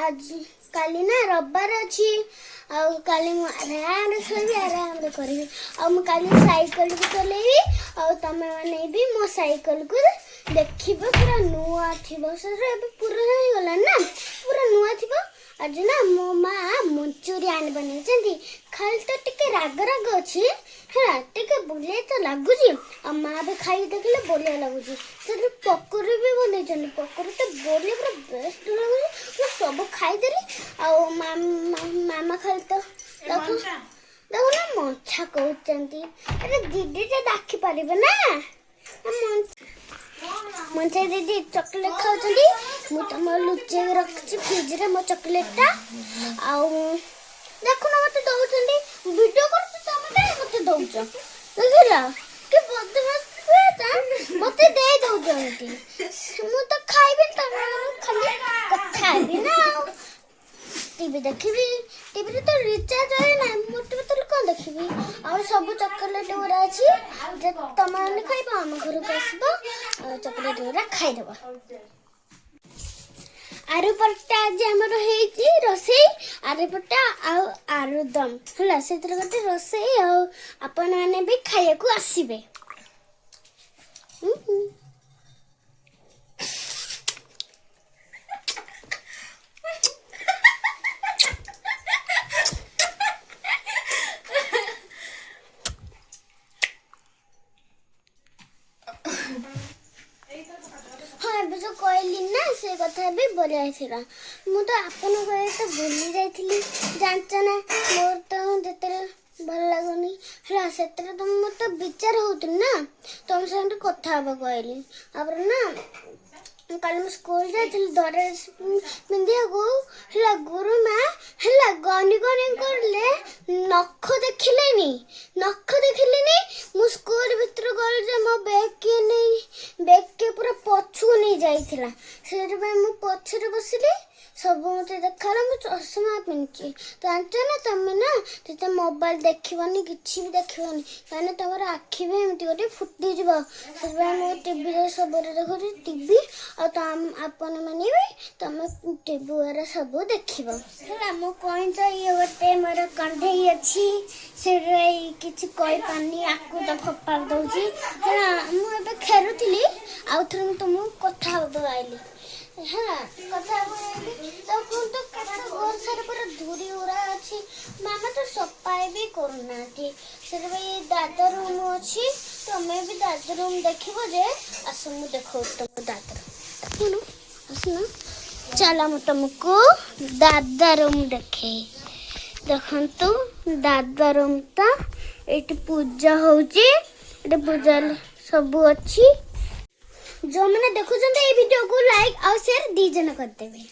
आज काली ना रविवार अच्छी काली आराम सोई आराम करी काली साइकिल भी चलेबी तुम मैंने भी मो साइकिल को देखिए पूरा नुआ थी पुराना ही गला ना पूरा नुआ थी आज ना मो माँ मंचूरियन बन खाली तो टिके राग राग अच्छी है टिके बोले तो लगुच माँ भी खाई देखले बोलिया लगुच से पकोड़ी भी बन पकोड़ी तो बोले पूरा बेस्ट लगुच सब खाईदेली मामा खाली तो देखो ना मंछा कहते अरे दीदी तो डाकी पारे ना मंछा दीदी चॉकलेट खाऊँ तुम लुचे रखी फ्रिज रे मो चॉकलेटा देखो ना मत दौरान वीडियो कर मत दौच देखला कि बदमाश मत दे दौरान मु तो खाइबे खाली खाइबी ना टीवी देखी टीवी तो रिचार्ज है ना मोटे बतल कौन देखी और सब चॉकलेट गुरा अच्छी तुम मैंने खाइब आम घर को आसब चॉकलेट गुरा खाईदेव आरु पट्टा आज आमर रोसई आरु पट्टा आरु दम है से गोटे रोसई आपण मैंने भी खाया को आसबे जो कहली ना से कथा भी बढ़िया था मुझे आपन कहे तो भूली जाइली जानच ना मोर तो जिते भल लगुनि है से तुम मत विचार होती ना तुम से कथा हाँ कहली आप ना कल मैं स्कूल जाइली ड्रेस पिंधिया को है गुरुमा है गनी गनी करले नख देखिले नख देखिले मु स्कूल भीतर गल मो बैग के नहीं बैग के पूरा पछू नहीं जाइला से मु पछरे बसिली सब मत देखा मुझे चश्मा पिंधि जानच ना तुम ना तो मोबाइल देखनी कि भी देखनी कहीं तुम आखि भी एमती गोटे फुटीज से टीवी सब देखो टीवी आपण मैंने भी तुम टीवी गुरा सब देख मो कईच ये गोटे मोर कंधे अच्छी से किसी कही पानी आकु तो फपा दूसरी है मुझे खेलुली आउ थे तुमको कथा आईली है कथा तो बहुत सारे पूरा धूरी उड़ा अच्छी मामा तो सफाई भी करना से दादा रूम अच्छी तुम्हें भी दादा रूम देखो जे आस मु देख तुम दादा रूम आसना चलो मु तुमको दादा रूम देखे देखु दादा रूम तो ये पूजा होची पूजा सब अच्छी जो मैंने देखुं ये वीडियो को लाइक और शेयर 2 जन कर देवे।